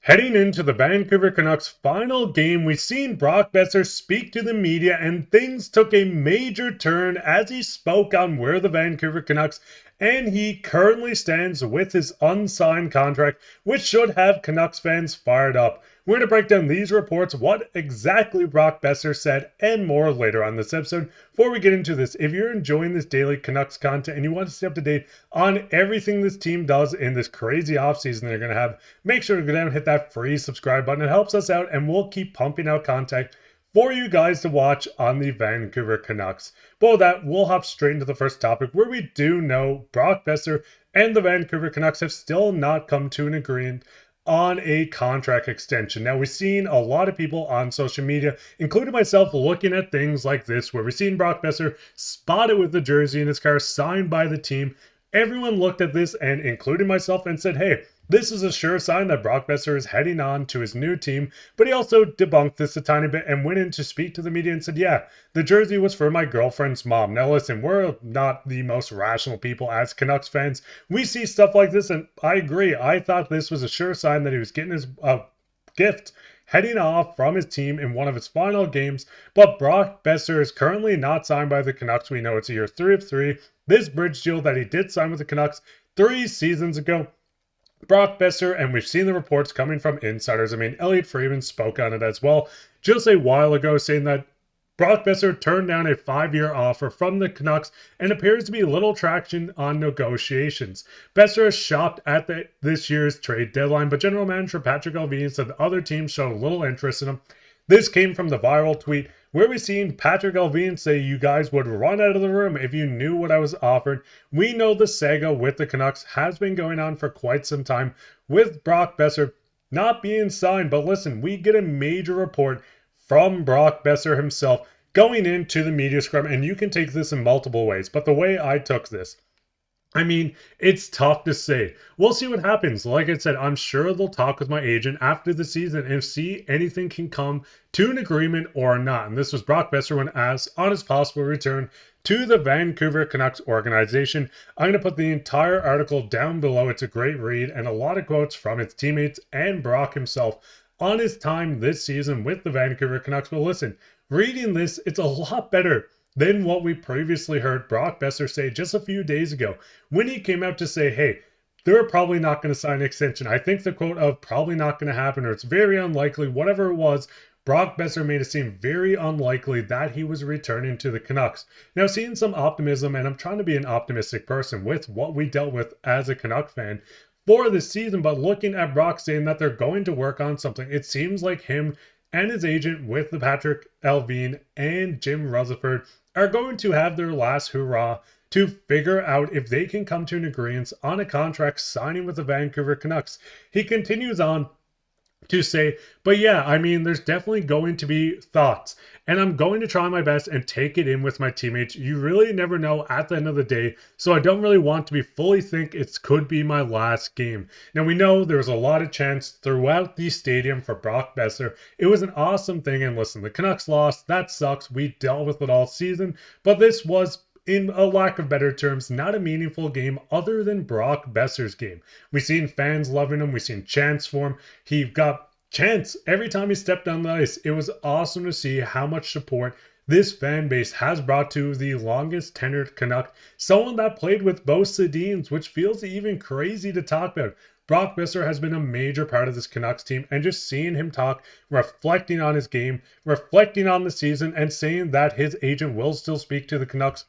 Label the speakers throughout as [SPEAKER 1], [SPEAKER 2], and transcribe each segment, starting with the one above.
[SPEAKER 1] Heading into the Vancouver Canucks final game, we've seen Brock Boeser speak to the media, and things took a major turn as he spoke on where the Vancouver Canucks and he currently stands with his unsigned contract, which should have Canucks fans fired up. We're going to break down these reports, what exactly Brock Boeser said, and more later on this episode. Before we get into this, if you're enjoying this daily Canucks content and you want to stay up to date on everything this team does in this crazy offseason they're going to have, make sure to go down and hit that free subscribe button. It helps us out, and we'll keep pumping out content for you guys to watch on the Vancouver Canucks. But with that, we'll hop straight into the first topic, where we do know Brock Boeser and the Vancouver Canucks have still not come to an agreement on a contract extension. Now, we've seen a lot of people on social media, including myself, looking at things like this, where we've seen Brock Boeser spotted with the jersey in his car, signed by the team. Everyone looked at this, and including myself, and said, hey, this is a sure sign that Brock Boeser is heading on to his new team. But he also debunked this a tiny bit and went in to speak to the media and said, yeah, the jersey was for my girlfriend's mom. Now listen, we're not the most rational people as Canucks fans. We see stuff like this, and I agree. I thought this was a sure sign that he was getting his gift heading off from his team in one of his final games. But Brock Boeser is currently not signed by the Canucks. We know it's a year 3 of 3. This bridge deal that he did sign with the Canucks 3 seasons ago, Brock Boeser, and we've seen the reports coming from insiders. I mean, Elliot Friedman spoke on it as well just a while ago, saying that Brock Boeser turned down a 5-year offer from the Canucks and appears to be little traction on negotiations. Boeser is shocked at this year's trade deadline, but general manager Patrik Allvin said the other teams showed little interest in him. This came from the viral tweet where we seen Patrik Allvin say, you guys would run out of the room if you knew what I was offered. We know the saga with the Canucks has been going on for quite some time with Brock Boeser not being signed. But listen, we get a major report from Brock Boeser himself going into the media scrum, and you can take this in multiple ways. But the way I took this, I mean, it's tough to say. We'll see what happens. Like I said, I'm sure they'll talk with my agent after the season and see anything can come to an agreement or not. And this was Brock Boeser when asked on his possible return to the Vancouver Canucks organization. I'm going to put the entire article down below. It's a great read and a lot of quotes from his teammates and Brock himself on his time this season with the Vancouver Canucks. But listen, reading this, it's a lot better than what we previously heard Brock Boeser say just a few days ago when he came out to say, hey, they're probably not going to sign an extension. I think the quote of probably not going to happen, or it's very unlikely, whatever it was, Brock Boeser made it seem very unlikely that he was returning to the Canucks. Now, seeing some optimism, and I'm trying to be an optimistic person with what we dealt with as a Canuck fan for this season, but looking at Brock saying that they're going to work on something, it seems like him and his agent with the Patrik Allvin and Jim Rutherford are going to have their last hurrah to figure out if they can come to an agreement on a contract signing with the Vancouver Canucks. He continues on to say, but yeah, I mean, there's definitely going to be thoughts, and I'm going to try my best and take it in with my teammates. You really never know at the end of the day, so I don't really want to be fully think it could be my last game. Now, we know there was a lot of chance throughout the stadium for Brock Boeser. It was an awesome thing, and listen, the Canucks lost. That sucks. We dealt with it all season, but this was, in a lack of better terms, not a meaningful game other than Brock Boeser's game. We've seen fans loving him. We've seen chants for him. He got chants every time he stepped on the ice. It was awesome to see how much support this fan base has brought to the longest tenured Canuck, someone that played with both Sedins, which feels even crazy to talk about. Brock Boeser has been a major part of this Canucks team, and just seeing him talk, reflecting on his game, reflecting on the season, and saying that his agent will still speak to the Canucks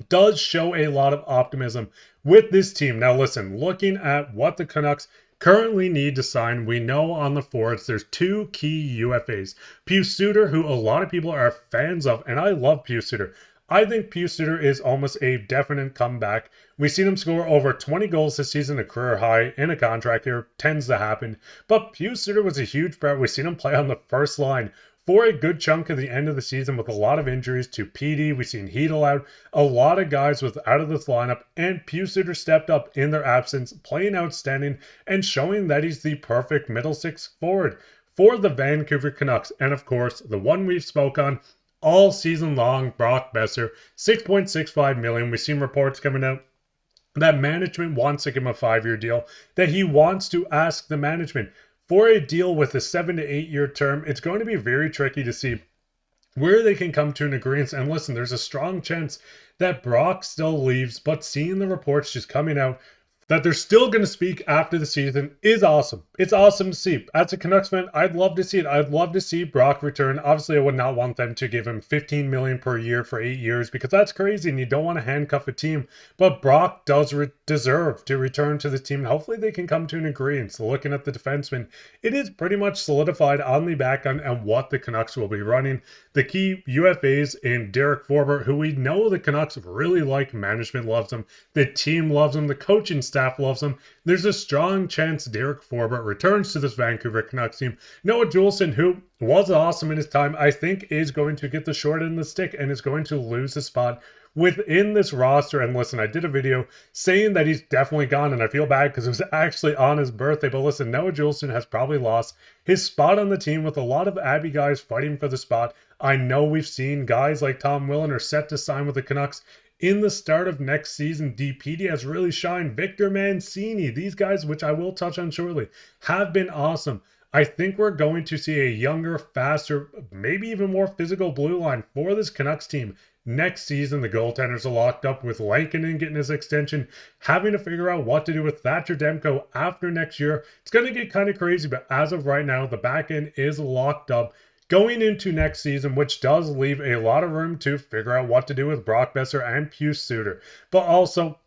[SPEAKER 1] does show a lot of optimism with this team. Now listen, looking at what the Canucks currently need to sign, we know on the forwards there's 2 key UFAs. Pius Suter, who a lot of people are fans of, and I love Pius Suter. I think Pius Suter is almost a definite comeback. We've seen him score over 20 goals this season, a career high in a contract year, tends to happen. But Pius Suter was a huge part. We've seen him play on the first line for a good chunk of the end of the season with a lot of injuries to PD. We've seen Hedel out. A lot of guys was out of this lineup, and Pius Suter stepped up in their absence, playing outstanding and showing that he's the perfect middle six forward for the Vancouver Canucks. And of course, the one we've spoke on all season long, Brock Boeser, $6.65 million. We've seen reports coming out that management wants to give him a 5-year deal, that he wants to ask the management for a deal with a 7 to 8 year term, it's going to be very tricky to see where they can come to an agreement. And listen, there's a strong chance that Brock still leaves, but seeing the reports just coming out that they're still going to speak after the season is awesome. It's awesome to see. As a Canucks fan, I'd love to see it. I'd love to see Brock return. Obviously, I would not want them to give him $15 million per year for 8 years because that's crazy and you don't want to handcuff a team. But Brock does deserve to return to the team. Hopefully, they can come to an agreement. So looking at the defenseman, it is pretty much solidified on the back end and what the Canucks will be running. The key UFAs in Derek Forbort, who we know the Canucks really like. Management loves him. The team loves him. The coaching staff loves him. There's a strong chance Derek Forbort returns to this Vancouver Canucks team. Noah Juulsen, who was awesome in his time, I think is going to get the short end of the stick and is going to lose his spot within this roster. And listen, I did a video saying that he's definitely gone, and I feel bad because it was actually on his birthday. But listen, Noah Juulsen has probably lost his spot on the team with a lot of Abby guys fighting for the spot. I know we've seen guys like Tom Willen are set to sign with the Canucks in the start of next season. DPD has really shined. Victor Mancini, these guys, which I will touch on shortly, have been awesome. I think we're going to see a younger, faster, maybe even more physical blue line for this Canucks team next season. The goaltenders are locked up with Lankinen getting his extension, having to figure out what to do with Thatcher Demko after next year. It's going to get kind of crazy, but as of right now, the back end is locked up going into next season, which does leave a lot of room to figure out what to do with Brock Boeser and Pius Suter. But also,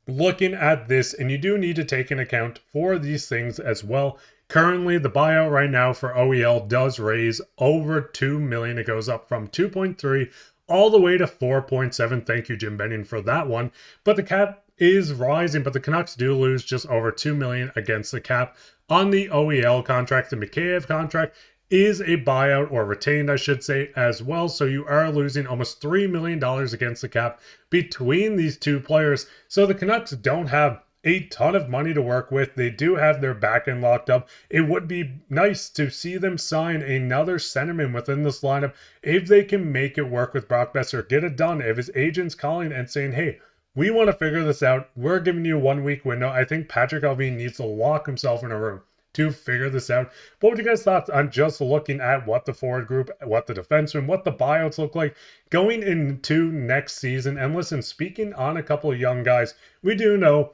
[SPEAKER 1] looking at this, and you do need to take into account for these things as well. Currently, the buyout right now for OEL does raise over $2 million. It goes up from 2.3 all the way to 4.7. Thank you, Jim Benning, for that one. But the cap is rising, but the Canucks do lose just over $2 million against the cap on the OEL contract. The Mikheyev contract is a buyout, or retained I should say, as well. So you are losing almost $3 million against the cap between these two players. So the Canucks don't have a ton of money to work with. They do have their back end locked up. It would be nice to see them sign another centerman within this lineup if they can make it work with Brock Boeser. Get it done. If his agent's calling and saying, hey, we want to figure this out, we're giving you a 1 week window, I think Patrik Allvin needs to lock himself in a room to figure this out. What would you guys thoughts on just looking at what the forward group, what the defensemen, what the buyouts look like going into next season? And listen, speaking on a couple of young guys, we do know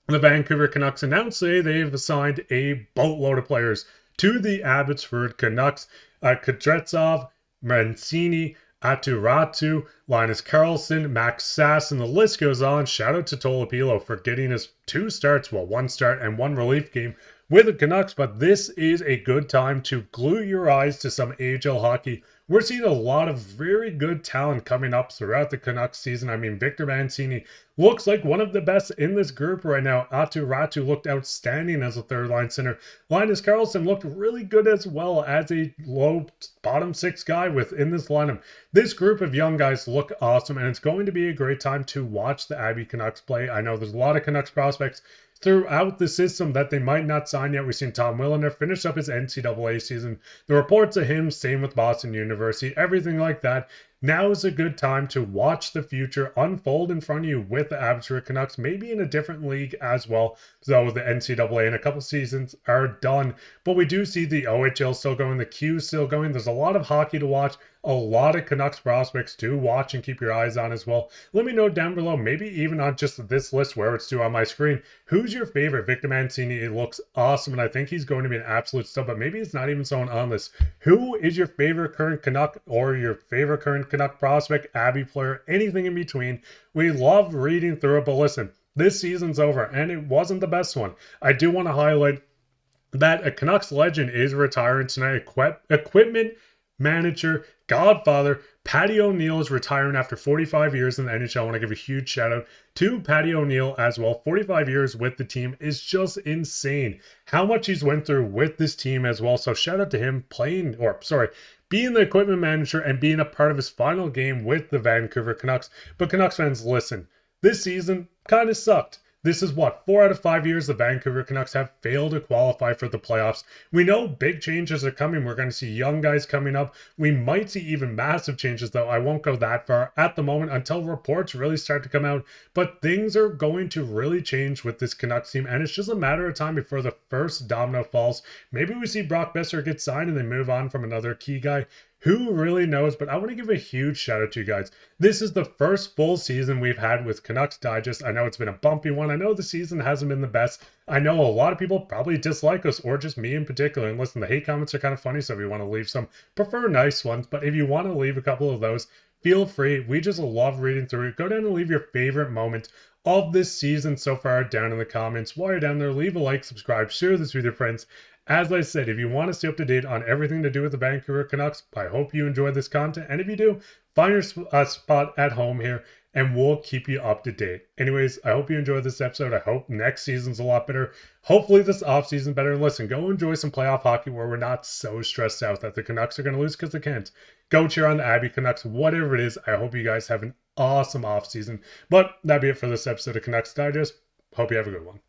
[SPEAKER 1] the Vancouver Canucks announced today they've assigned a boatload of players to the Abbotsford Canucks. Kuznetsov, Mancini, Aturatu, Linus Karlsson, Max Sass, and the list goes on. Shout out to Tolopilo for getting his 2 starts, well, 1 start and 1 relief game with the Canucks. But this is a good time to glue your eyes to some AHL hockey. We're seeing a lot of very good talent coming up throughout the Canucks season. I mean, Victor Mancini looks like one of the best in this group right now. Aturatu looked outstanding as a third-line center. Linus Karlsson looked really good as well as a low bottom 6 guy within this lineup. This group of young guys look awesome, and it's going to be a great time to watch the Abbey Canucks play. I know there's a lot of Canucks prospects throughout the system that they might not sign yet. We've seen Tom Williner finish up his NCAA season. The reports of him, same with Boston University, everything like that. Now is a good time to watch the future unfold in front of you with the Abbotsford Canucks, maybe in a different league as well. So the NCAA in a couple seasons are done, but we do see the OHL still going, the Q still going. There's a lot of hockey to watch, a lot of Canucks prospects to watch and keep your eyes on as well. Let me know down below, maybe even on just this list where it's due on my screen, who's your favorite? Victor Mancini, it looks awesome, and I think he's going to be an absolute stud, but maybe it's not even someone on this. Who is your favorite current Canuck or your favorite current Canuck prospect, Abbey player, anything in between? We love reading through it, but listen, this season's over, and it wasn't the best one. I do want to highlight that a Canucks legend is retiring tonight. Equipment manager, godfather, Patty O'Neill is retiring after 45 years in the NHL. I want to give a huge shout out to Patty O'Neill as well. 45 years with the team is just insane. How much he's went through with this team as well. So shout out to him being the equipment manager and being a part of his final game with the Vancouver Canucks. But Canucks fans, listen, this season kind of sucked. This is what, 4 out of 5 years the Vancouver Canucks have failed to qualify for the playoffs. We know big changes are coming. We're going to see young guys coming up. We might see even massive changes, though I won't go that far at the moment until reports really start to come out. But things are going to really change with this Canucks team, and it's just a matter of time before the first domino falls. Maybe we see Brock Boeser get signed and they move on from another key guy. Who really knows? But I want to give a huge shout out to you guys. This is the first full season we've had with Canucks Digest. I know it's been a bumpy one. I know the season hasn't been the best. I know a lot of people probably dislike us, or just me in particular. And listen, the hate comments are kind of funny, so if you want to leave some, prefer nice ones. But if you want to leave a couple of those, feel free. We just love reading through it. Go down and leave your favorite moment of this season so far down in the comments. While you're down there, leave a like, subscribe, share this with your friends. As I said, if you want to stay up to date on everything to do with the Vancouver Canucks, I hope you enjoy this content. And if you do, find your spot at home here and we'll keep you up to date. Anyways, I hope you enjoyed this episode. I hope next season's a lot better. Hopefully this offseason better. And listen, go enjoy some playoff hockey where we're not so stressed out that the Canucks are going to lose because they can't. Go cheer on the Abbey Canucks, whatever it is. I hope you guys have an awesome offseason. But that'd be it for this episode of Canucks Digest. Hope you have a good one.